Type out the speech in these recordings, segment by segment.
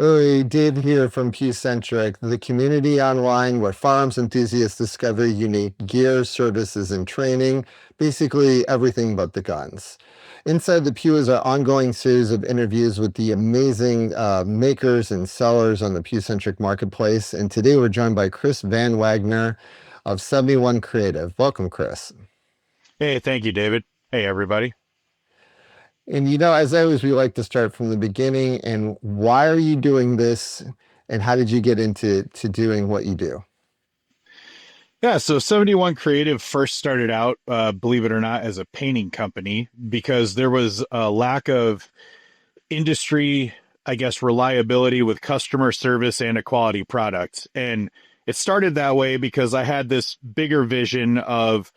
Hey, Dave here from Pewcentric, the community online where firearms enthusiasts discover unique gear, services, and training, basically everything but the guns. Inside the Pew is our ongoing series of interviews with the amazing makers and sellers on the Pewcentric marketplace. And today we're joined by Kris VanWagner of 71 Creative. Welcome, Kris. Hey, thank you, David. Hey, everybody. And as always, we like to start from the beginning. And why are you doing this? And how did you get into doing what you do? Yeah, so 71 Creative first started out, believe it or not, as a painting company because there was a lack of industry, I guess, reliability with customer service and a quality product. And it started that way because I had this bigger vision of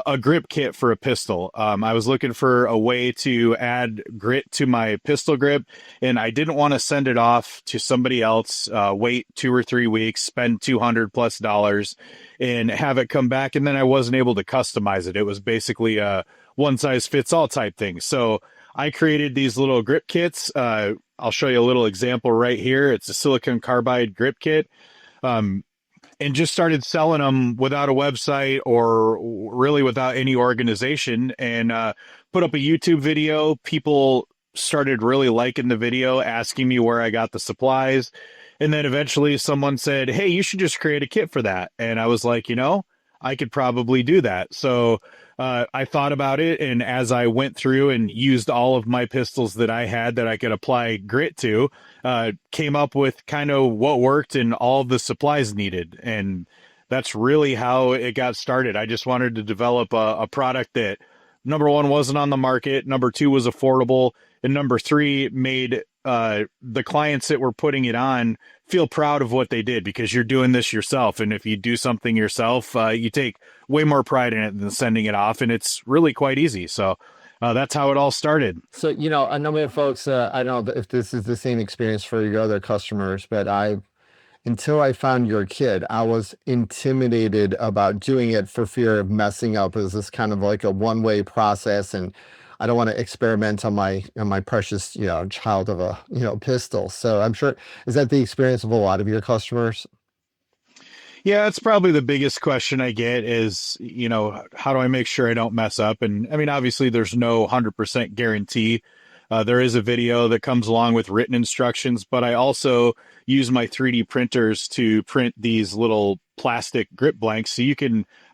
a grip kit for a pistol. I was looking for a way to add grit to my pistol grip, and I didn't want to send it off to somebody else, wait 2 or 3 weeks, spend $200+ and have it come back. And then I wasn't able to customize it. It was basically a one size fits all type thing. So I created these little grip kits. I'll show you a little example right here. It's a silicon-carbide grip kit. And just started selling them without a website or really without any organization, and put up a YouTube video. People started really liking the video, asking me where I got the supplies. And then eventually someone said, "Hey, you should just create a kit for that." And I was like, I could probably do that. So I thought about it. And as I went through and used all of my pistols that I had that I could apply grit to, came up with kind of what worked and all of the supplies needed. And that's really how it got started. I just wanted to develop a product that, number one, wasn't on the market, number two, was affordable, and number three, made the clients that were putting it on feel proud of what they did, because you're doing this yourself. And if you do something yourself, you take way more pride in it than sending it off. And it's really quite easy. So that's how it all started. So, a number of folks, I don't know if this is the same experience for your other customers, but until I found your kid, I was intimidated about doing it for fear of messing up. It was this kind of like a one-way process, and I don't want to experiment on my precious, child of a, pistol. So I'm sure, is that the experience of a lot of your customers? Yeah, that's probably the biggest question I get is, how do I make sure I don't mess up? And I mean, obviously, there's no 100% guarantee. There is a video that comes along with written instructions, but I also use my 3D printers to print these little plastic grip blanks. So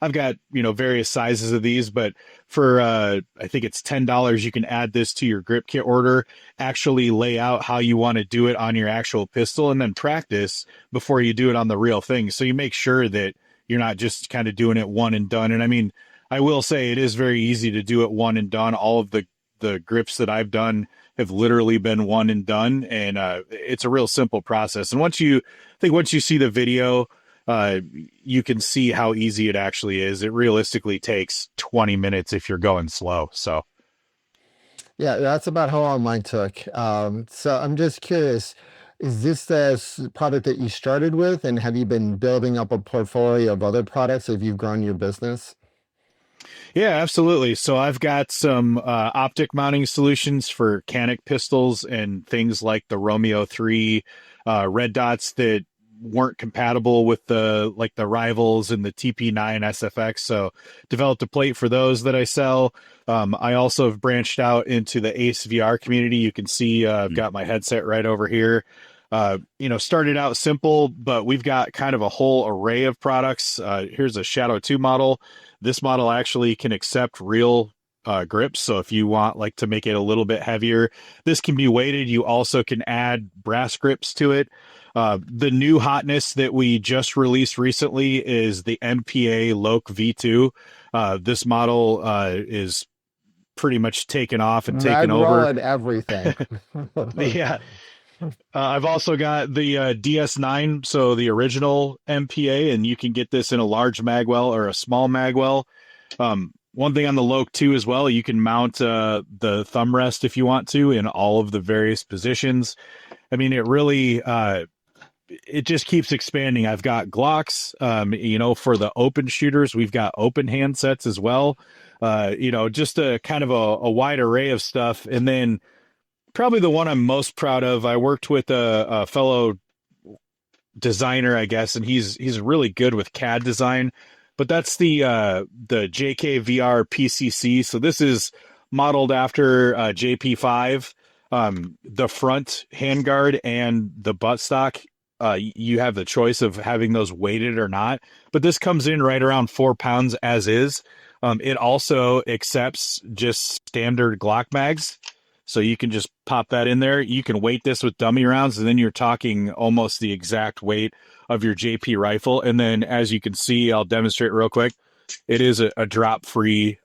I've got, various sizes of these, but for, I think it's $10, you can add this to your grip kit order, actually lay out how you want to do it on your actual pistol, and then practice before you do it on the real thing. So you make sure that you're not just kind of doing it one and done. And I mean, I will say it is very easy to do it one and done. All of the grips that I've done have literally been one and done, and it's a real simple process. And once you see the video, you can see how easy it actually is. It realistically takes 20 minutes if you're going slow. So Yeah, that's about how long mine took. So I'm just curious, is this the product that you started with, and have you been building up a portfolio of other products as you've grown your business? yeah, absolutely. So I've got some optic mounting solutions for Canic pistols and things like the Romeo 3 red dots that weren't compatible with the rivals and the TP9 SFX. So developed a plate for those that I sell. I also have branched out into the Ace VR community. You can see I've got my headset right over here. Started out simple, but we've got kind of a whole array of products. Here's a Shadow 2 model. This model actually can accept real grips. So if you want to make it a little bit heavier, this can be weighted. You also can add brass grips to it. The new hotness that we just released recently is the MPA Loc V2. This model is pretty much taken off and taken Magwell over. and everything. Yeah. I've also got the DS9, so the original MPA, and you can get this in a large magwell or a small magwell. One thing on the Loc 2 as well, you can mount the thumb rest if you want to in all of the various positions. I mean, it really it just keeps expanding. I've got Glocks, for the open shooters. We've got open handsets as well. Just a kind of a wide array of stuff. And then Probably the one I'm most proud of. I worked with a fellow designer, I guess, and he's really good with CAD design. But that's the JK PCC. So this is modeled after JP5. The front handguard and the buttstock, you have the choice of having those weighted or not. But this comes in right around 4 pounds as is. It also accepts just standard Glock mags. So you can just pop that in there. You can weight this with dummy rounds, and then you're talking almost the exact weight of your JP rifle. And then, as you can see, I'll demonstrate real quick. It is a drop-free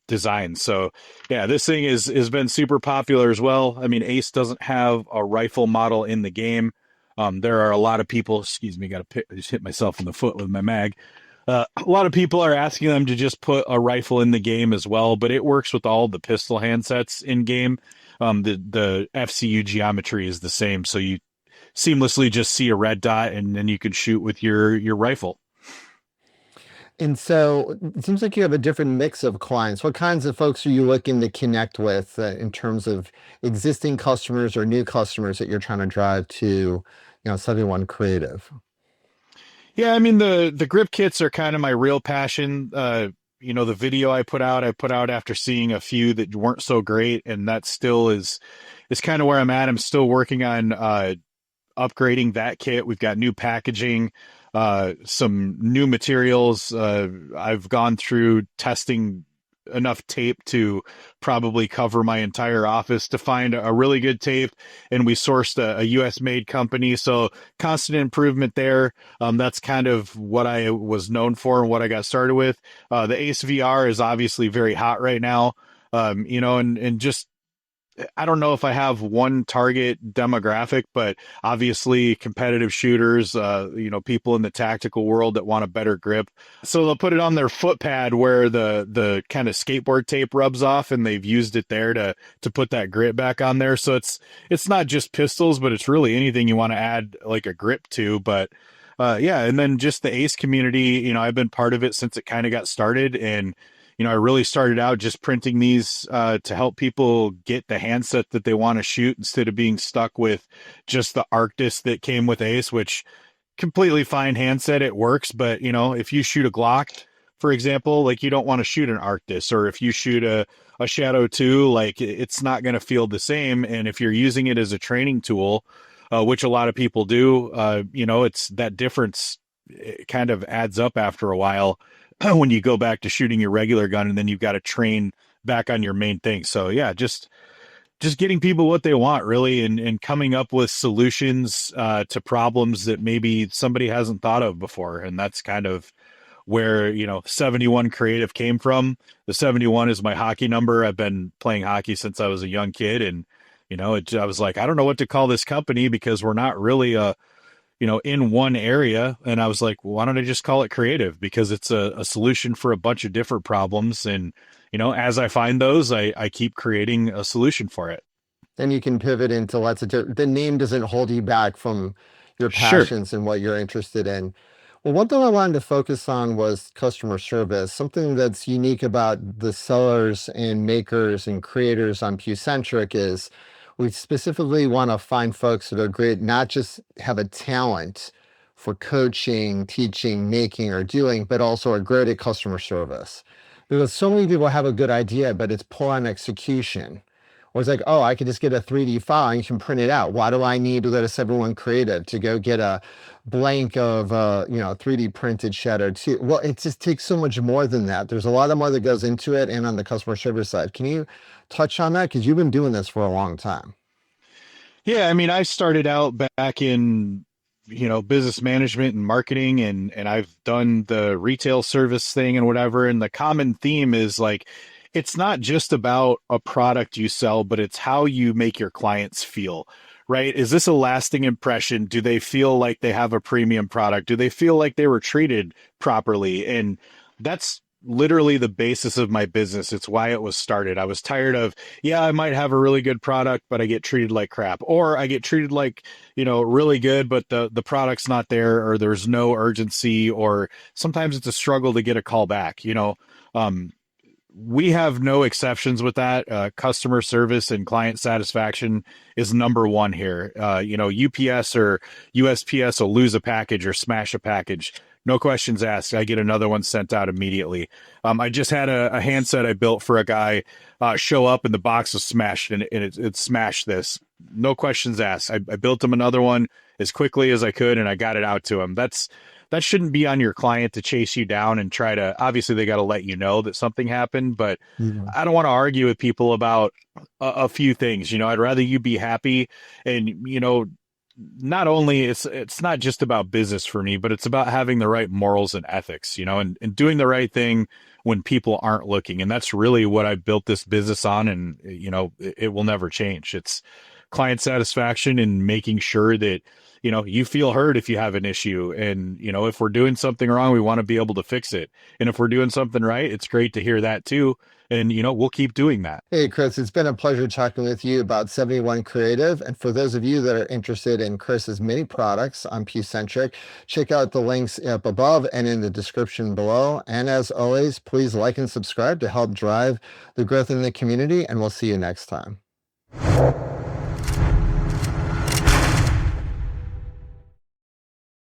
design. So, yeah, this thing has been super popular as well. I mean, Ace doesn't have a rifle model in the game. There are a lot of people. Excuse me, I just hit myself in the foot with my mag. A lot of people are asking them to just put a rifle in the game as well, but it works with all the pistol handsets in game. The FCU geometry is the same, so you seamlessly just see a red dot, and then you can shoot with your rifle. And so it seems like you have a different mix of clients. What kinds of folks are you looking to connect with in terms of existing customers or new customers that you're trying to drive to, 71 Creative? Yeah, I mean the grip kits are kind of my real passion. The video I put out after seeing a few that weren't so great, and that still is kind of where I'm at. I'm still working on upgrading that kit. We've got new packaging, some new materials. I've gone through testing enough tape to probably cover my entire office to find a really good tape, and we sourced a US made company, so constant improvement there. That's kind of what I was known for and what I got started with. The Ace VR is obviously very hot right now. And just I don't know if I have one target demographic, but obviously competitive shooters, people in the tactical world that want a better grip. So they'll put it on their foot pad where the kind of skateboard tape rubs off, and they've used it there to put that grip back on there. So it's not just pistols, but it's really anything you want to add like a grip to. But yeah, and then just the Ace community, I've been part of it since it kind of got started, and I really started out just printing these to help people get the handset that they want to shoot instead of being stuck with just the Arctis that came with Ace, which completely fine handset. It works. But, if you shoot a Glock, for example, like you don't want to shoot an Arctis, or if you shoot a Shadow 2, like it's not going to feel the same. And if you're using it as a training tool, which a lot of people do, it's that difference. It kind of adds up after a while when you go back to shooting your regular gun, and then you've got to train back on your main thing. So yeah, just getting people what they want, really, and coming up with solutions to problems that maybe somebody hasn't thought of before. And that's kind of where 71 Creative came from. The 71 is my hockey number. I've been playing hockey since I was a young kid, and I was like, I don't know what to call this company because we're not really in one area. And I was like, well, why don't I just call it Creative? Because it's a solution for a bunch of different problems. And, as I find those, I keep creating a solution for it. Then you can pivot into the name doesn't hold you back from your Sure. passions and what you're interested in. Well, one thing I wanted to focus on was customer service. Something that's unique about the sellers and makers and creators on Pewcentric is we specifically want to find folks that are great, not just have a talent for coaching, teaching, making, or doing, but also are great at customer service. Because so many people have a good idea, but it's poor on execution. Or it's like, oh, I could just get a 3D file and you can print it out. Why do I need to go to 71 Creative to go get a blank of 3D printed Shadow 2? Well, it just takes so much more than that. There's a lot more that goes into it, and on the customer service side. Can you touch on that? Because you've been doing this for a long time. Yeah, I mean, I started out back in business management and marketing, and I've done the retail service thing and whatever. And the common theme is like, it's not just about a product you sell, but it's how you make your clients feel, right? Is this a lasting impression? Do they feel like they have a premium product? Do they feel like they were treated properly? And that's literally the basis of my business. It's why it was started. I was tired of, yeah, I might have a really good product, but I get treated like crap, or I get treated like, really good, but the product's not there, or there's no urgency, or sometimes it's a struggle to get a call back. we have no exceptions with that. Customer service and client satisfaction is number one here. UPS or USPS will lose a package or smash a package. No questions asked. I get another one sent out immediately. I just had a handset I built for a guy show up and the box was smashed and it smashed this. No questions asked. I built him another one as quickly as I could and I got it out to him. That shouldn't be on your client to chase you down and try to, obviously they got to let you know that something happened, but I don't want to argue with people about a few things. I'd rather you be happy and, not only it's not just about business for me, but it's about having the right morals and ethics, and doing the right thing when people aren't looking. And that's really what I built this business on. And, it will never change. It's client satisfaction and making sure that, you feel heard if you have an issue. And, if we're doing something wrong, we want to be able to fix it. And if we're doing something right, it's great to hear that too. And, we'll keep doing that. Hey, Kris, it's been a pleasure talking with you about 71 Creative. And for those of you that are interested in Kris's many products on Pewcentric, check out the links up above and in the description below. And as always, please like and subscribe to help drive the growth in the community. And we'll see you next time.